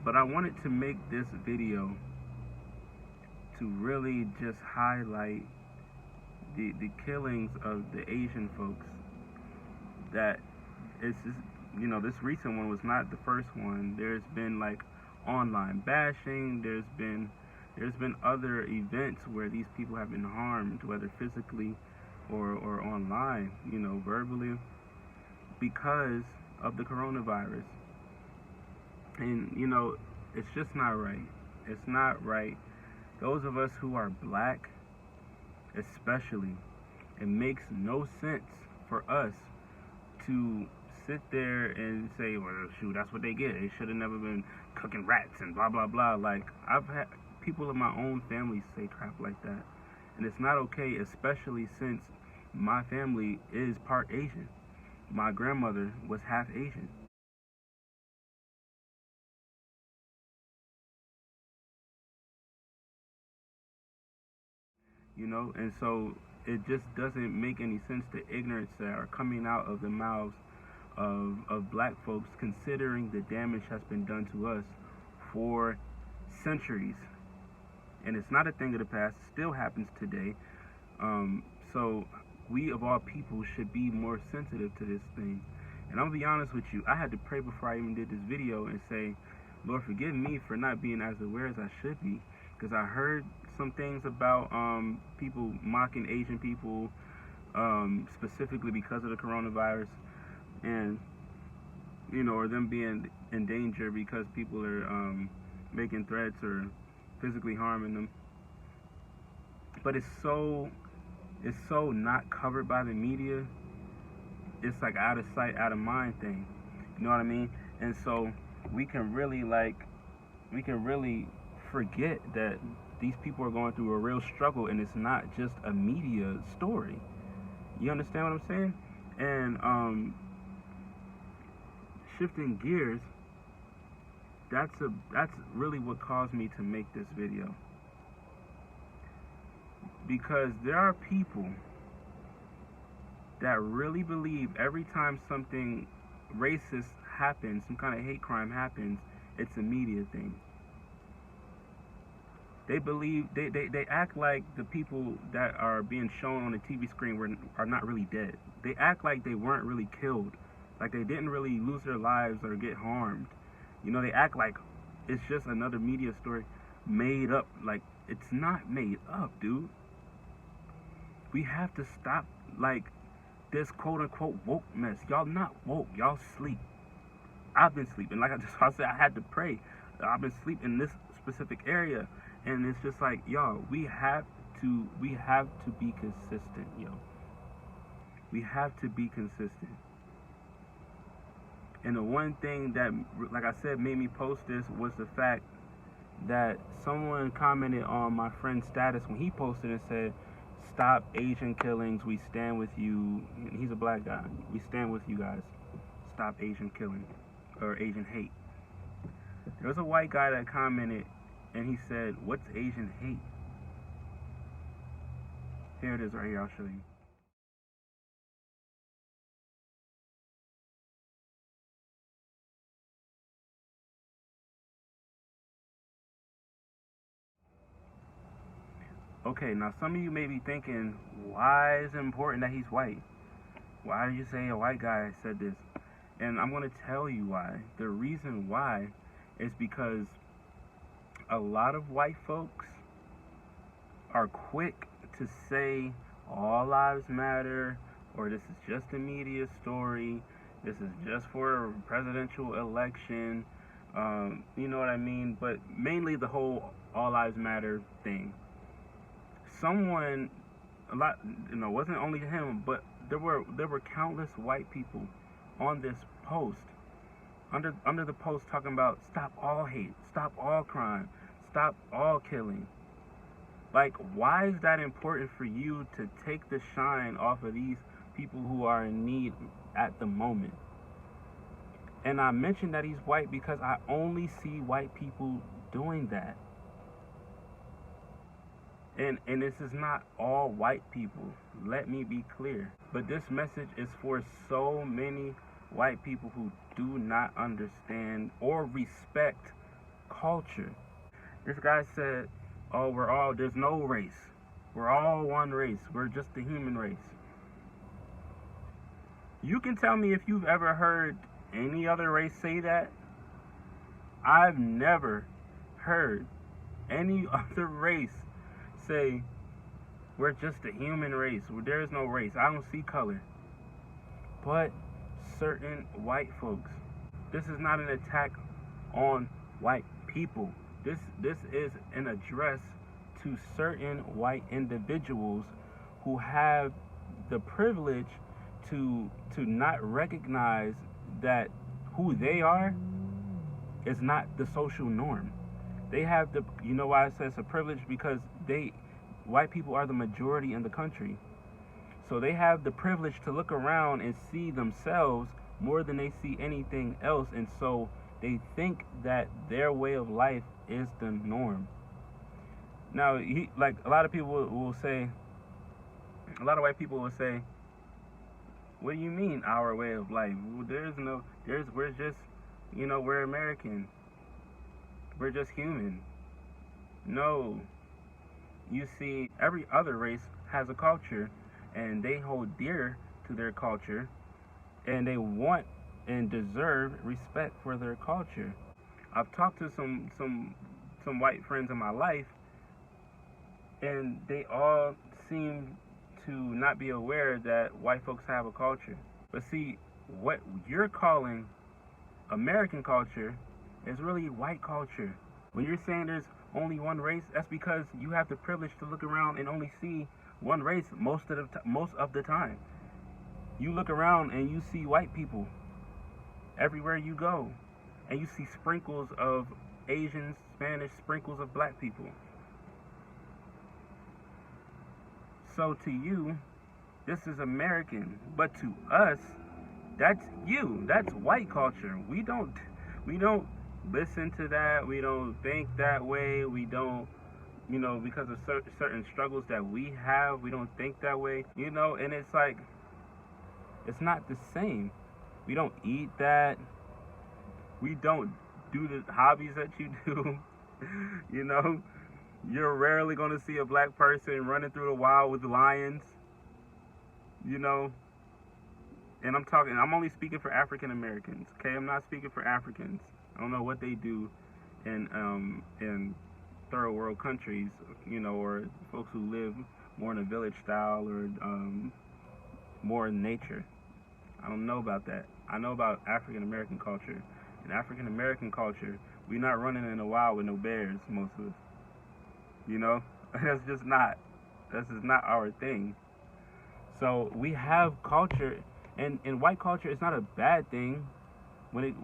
But I wanted to make this video to really just highlight the killings of the Asian folks. That it's just, this recent one was not the first one. There's been like online bashing. There's been other events where these people have been harmed, whether physically or online, verbally, because of the coronavirus. And it's just not right. It's not right. Those of us who are black, especially, it makes no sense for us to sit there and say, well, shoot, that's what they get. They should have never been cooking rats and blah, blah, blah. Like, I've had people in my own family say crap like that. And it's not okay, especially since my family is part Asian. My grandmother was half Asian. And so it just doesn't make any sense, the ignorance that are coming out of the mouths of black folks, considering the damage has been done to us for centuries. And it's not a thing of the past, it still happens today. So we of all people should be more sensitive to this thing. And I'm gonna be honest with you, I had to pray before I even did this video and say, Lord, forgive me for not being as aware as I should be, because I heard some things about people mocking Asian people, specifically because of the coronavirus, and or them being in danger because people are making threats or physically harming them. But it's so not covered by the media. It's like out of sight, out of mind thing. You know what I mean? And so we can really forget that these people are going through a real struggle, and it's not just a media story. You understand what I'm saying? And shifting gears, that's really what caused me to make this video. Because there are people that really believe every time something racist happens, some kind of hate crime happens, it's a media thing. They believe, they act like the people that are being shown on the TV screen are not really dead. They act like they weren't really killed, like they didn't really lose their lives or get harmed. They act like it's just another media story made up. Like, it's not made up, dude. We have to stop, like, this quote-unquote woke mess. Y'all not woke. Y'all sleep. I've been sleeping. Like I said, I had to pray. I've been sleeping in this specific area. And it's just like, y'all, we have to be consistent, yo. We have to be consistent. And the one thing that, like I said, made me post this was the fact that someone commented on my friend's status when he posted and said, "Stop Asian killings. We stand with you." He's a black guy. "We stand with you guys. Stop Asian killing or Asian hate." There was a white guy that commented, and he said, "What's Asian hate?" Here it is right here. I'll show you. Okay, now some of you may be thinking, why is it important that he's white? Why do you say a white guy said this? And I'm going to tell you why. The reason why is because a lot of white folks are quick to say all lives matter, or this is just a media story, this is just for a presidential election, you know what I mean? But mainly the whole all lives matter thing. Someone, wasn't only him, but there were countless white people on this post, under the post, talking about stop all hate, stop all crime, stop all killing. Like, why is that important for you to take the shine off of these people who are in need at the moment? And I mentioned that he's white because I only see white people doing that. And this is not all white people, let me be clear. But this message is for so many white people who do not understand or respect culture. This guy said, oh, there's no race. We're all one race. We're just the human race. You can tell me if you've ever heard any other race say that. I've never heard any other race say, we're just a human race. There is no race. I don't see color. But certain white folks. This is not an attack on white people. This is an address to certain white individuals who have the privilege to not recognize that who they are is not the social norm. They have the, you know why I say it's a privilege? Because white people are the majority in the country. So they have the privilege to look around and see themselves more than they see anything else. And so they think that their way of life is the norm. Now, like a lot of people will say, a lot of white people will say, what do you mean our way of life? We're just, we're American. We're just human. No. You see, every other race has a culture, and they hold dear to their culture, and they want and deserve respect for their culture. I've talked to some white friends in my life, and they all seem to not be aware that white folks have a culture. But see, what you're calling American culture is really white culture. When you're saying there's only one race, that's because you have the privilege to look around and only see one race most of the time. You look around and you see white people everywhere you go, and you see sprinkles of Asians, Spanish, sprinkles of black people. So to you, this is American, but to us, that's that's white culture. We don't listen to that. We don't think that way. We don't, because of certain struggles that we have, we don't think that way. And it's like, it's not the same. We don't eat that. We don't do the hobbies that you do. You're rarely going to see a black person running through the wild with lions. And I'm only speaking for African Americans, okay? I'm not speaking for Africans. I don't know what they do in third world countries, or folks who live more in a village style or more in nature. I don't know about that. I know about African American culture. In African American culture, we're not running in the wild with no bears, most of us. That's just not our thing. So we have culture, and white culture is not a bad thing. When it,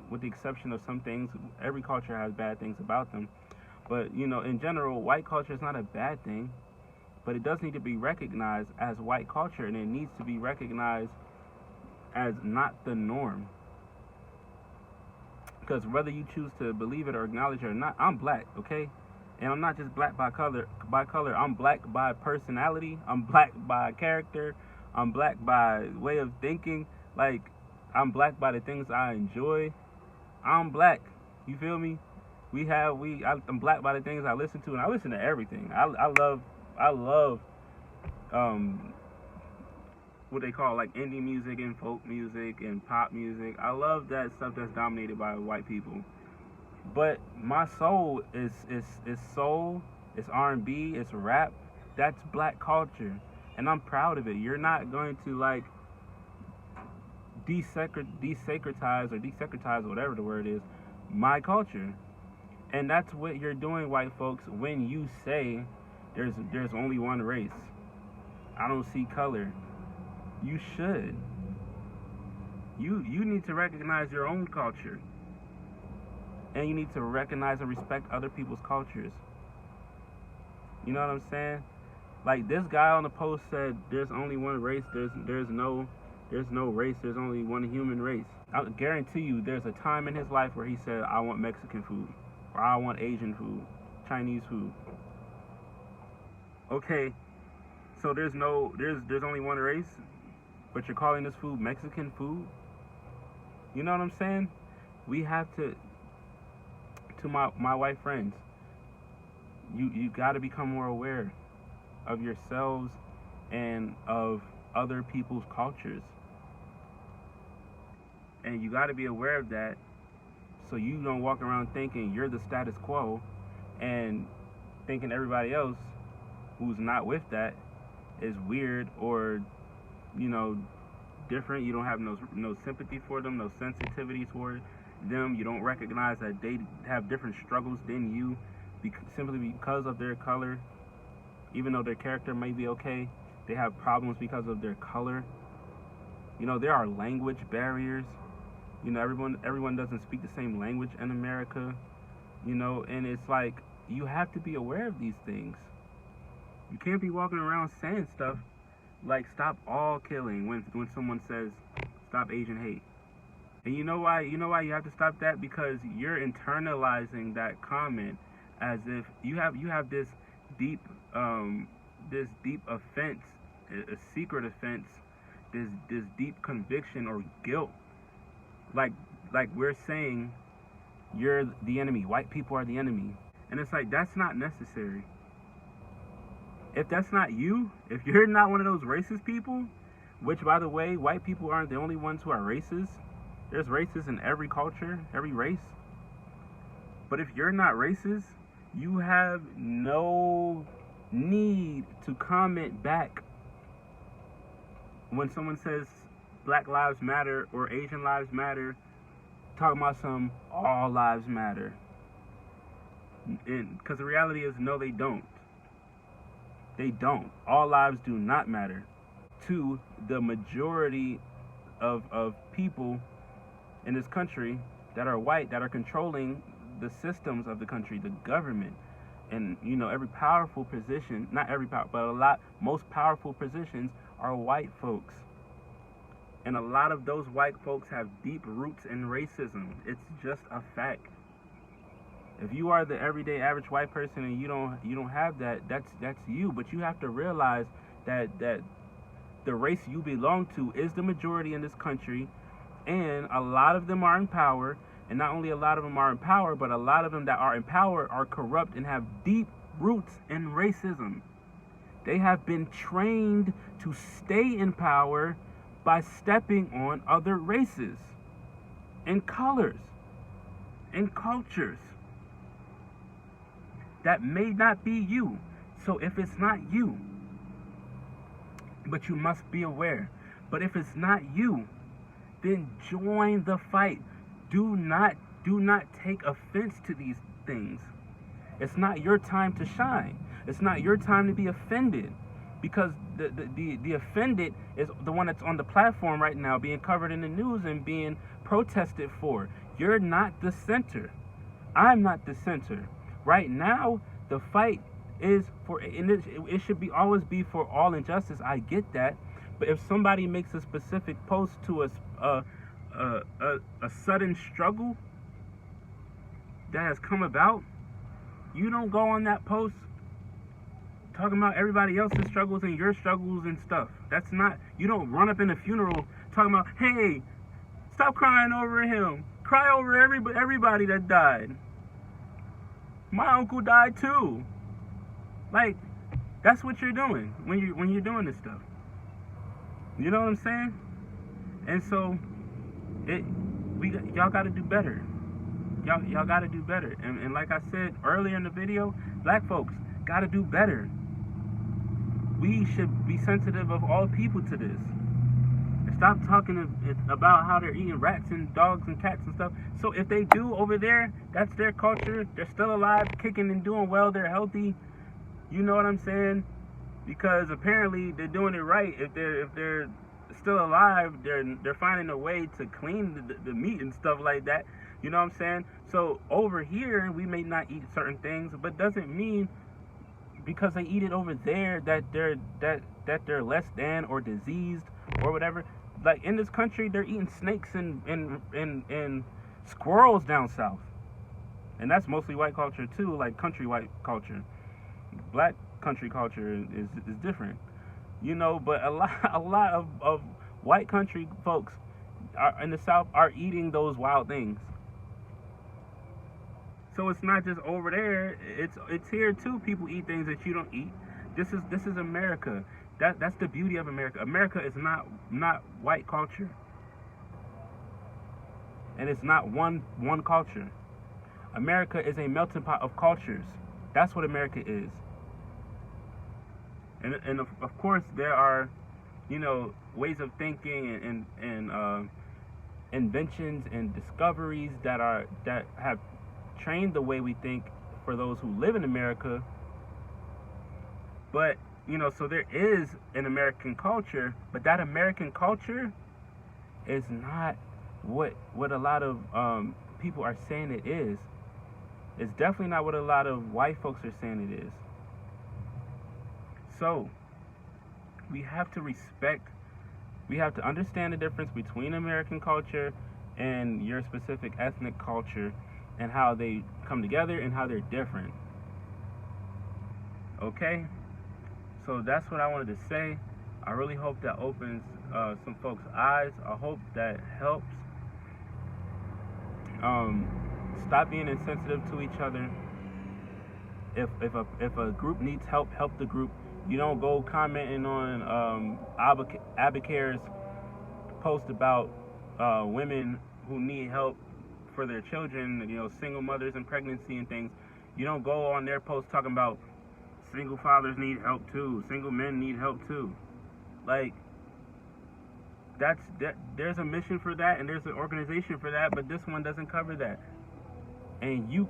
with the exception of some things, every culture has bad things about them. But in general, white culture is not a bad thing. But it does need to be recognized as white culture, and it needs to be recognized as not the norm. Because whether you choose to believe it or acknowledge it or not, I'm black, okay? And I'm not just black by color. I'm black by personality. I'm black by character. I'm black by way of thinking. Like, I'm black by the things I enjoy. I'm black. You feel me? I'm black by the things I listen to, and I listen to everything. I love what they call like indie music and folk music and pop music. I love that stuff that's dominated by white people. But my soul is soul, it's R&B, it's rap. That's black culture, and I'm proud of it. You're not going to like desacretize, whatever the word is, my culture. And that's what you're doing, white folks, when you say there's only one race. I don't see color. You should. You need to recognize your own culture. And you need to recognize and respect other people's cultures. You know what I'm saying? Like this guy on the post said, there's only one race. There's no race. There's only one human race. I guarantee you, there's a time in his life where he said, I want Mexican food, or I want Asian food, Chinese food. Okay, so there's only one race, but you're calling this food Mexican food? You know what I'm saying? We have to to my white friends, you got to become more aware of yourselves and of other people's cultures. And you got to be aware of that, so you don't walk around thinking you're the status quo and thinking everybody else who's not with that is weird or, you know, different. You don't have no sympathy for them, no sensitivity toward them. You don't recognize that they have different struggles than you simply because of their color. Even though their character may be okay, they have problems because of their color. You know, there are language barriers. You know, everyone doesn't speak the same language in America. You know, and it's like, you have to be aware of these things. You can't be walking around saying stuff like stop all killing when someone says stop Asian hate. And you know why you have to stop that? Because you're internalizing that comment as if you have this deep offense, a secret offense, this deep conviction or guilt. Like we're saying you're the enemy, white people are the enemy. And it's like, that's not necessary. If that's not you, if you're not one of those racist people, which, by the way, white people aren't the only ones who are racist. There's racists in every culture, every race. But if you're not racist, you have no need to comment back when someone says Black Lives Matter or Asian Lives Matter, talking about some all lives matter. Because the reality is, no, they don't. They don't. All lives do not matter to the majority of people in this country that are white, that are controlling the systems of the country, the government. And, you know, every powerful position, not every power, but most powerful positions are white folks. And a lot of those white folks have deep roots in racism. It's just a fact. If you are the everyday average white person and you don't have that, that's you. But you have to realize that the race you belong to is the majority in this country, and a lot of them are in power. And not only a lot of them are in power, but a lot of them that are in power are corrupt and have deep roots in racism. They have been trained to stay in power by stepping on other races and colors and cultures that may not be you. So if it's not you, but you must be aware. But if it's not you, then join the fight. Do not take offense to these things. It's not your time to shine. It's not your time to be offended, because the offended is the one that's on the platform right now, being covered in the news and being protested for. You're not the center. I'm not the center. Right now, the fight is for, and it should be always be for all injustice. I get that, but if somebody makes a specific post to a sudden struggle that has come about, you don't go on that post talking about everybody else's struggles and your struggles and stuff. That's not, you don't run up in a funeral talking about, hey, stop crying over him. Cry over everybody that died. My uncle died too. Like, that's what you're doing when you're doing this stuff. You know what I'm saying? And so y'all got to do better. Y'all got to do better. And like I said earlier in the video, black folks got to do better. We should be sensitive of all people to this. And stop talking about how they're eating rats and dogs and cats and stuff. So if they do over there, that's their culture. They're still alive, kicking and doing well. They're healthy. You know what I'm saying? Because apparently they're doing it right. If they're still alive, they're finding a way to clean the meat and stuff like that. You know what I'm saying? So over here, we may not eat certain things, but doesn't mean because they eat it over there that they're less than or diseased or whatever. Like in this country, they're eating snakes and squirrels down south, and that's mostly white culture too, like country white culture. Black country culture is different, you know. But a lot of white country folks in the South are eating those wild things. So it's not just over there. It's here too. People eat things that you don't eat. This is America. That's the beauty of America. America is not white culture, and it's not one culture. America is a melting pot of cultures. That's what America is. And of course there are, ways of thinking and inventions and discoveries that have trained the way we think for those who live in America. But so there is an American culture, but that American culture is not what a lot of people are saying it is. It's definitely not what a lot of white folks are saying it is. So we have to understand the difference between American culture and your specific ethnic culture, and how they come together and how they're different. Okay? So that's what I wanted to say. I really hope that opens some folks' eyes. I hope that helps. Stop being insensitive to each other. If a group needs help the group. You don't go commenting on Abicair's post about women who need help for their children, single mothers and pregnancy and things. You don't go on their post talking about single fathers need help too, single men need help too. Like, there's a mission for that and there's an organization for that, but this one doesn't cover that. And you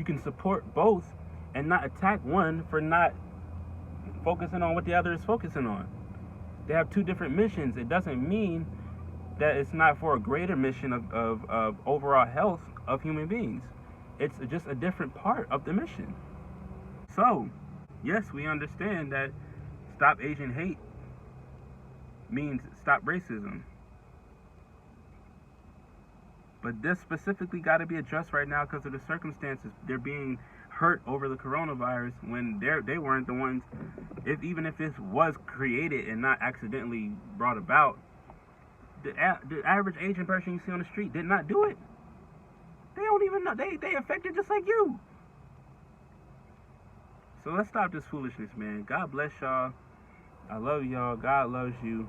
can support both and not attack one for not focusing on what the other is focusing on. They have two different missions. It doesn't mean that it's not for a greater mission of overall health of human beings. It's just a different part of the mission. So, yes, we understand that stop Asian hate means stop racism. But this specifically got to be addressed right now because of the circumstances. They're being hurt over the coronavirus when they weren't the ones. Even if this was created and not accidentally brought about, the average Asian person you see on the street did not do it. They don't even know. They affected just like you. So let's stop this foolishness, man. God bless y'all. I love y'all. God loves you.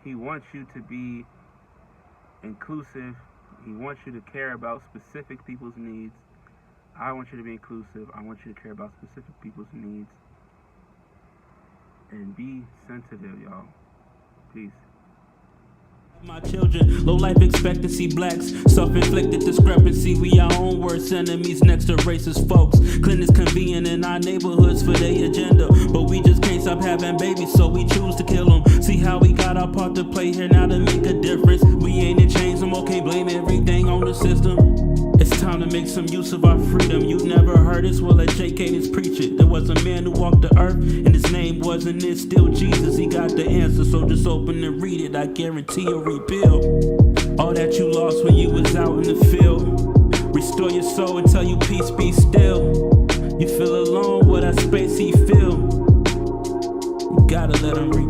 He wants you to be inclusive. He wants you to care about specific people's needs. I want you to be inclusive. I want you to care about specific people's needs. And be sensitive, y'all. Peace. My children, low life expectancy, blacks, self-inflicted discrepancy. We our own worst enemies next to racist folks. Clinics convenient in our neighborhoods for their agenda, but we just can't stop having babies, so we choose to kill them. See how we got our part to play here now to make a difference. We ain't in chains no more, can't blame everything on the system. It's time to make some use of our freedom. You never heard us? Well, let J. Cadence preach it. There was a man who walked the earth, and his name wasn't it, still Jesus. He got the answer, so just open and read it. I guarantee you'll rebuild all that you lost when you was out in the field. Restore your soul and tell you peace, be still. You feel alone, what that space he feel. You gotta let him read.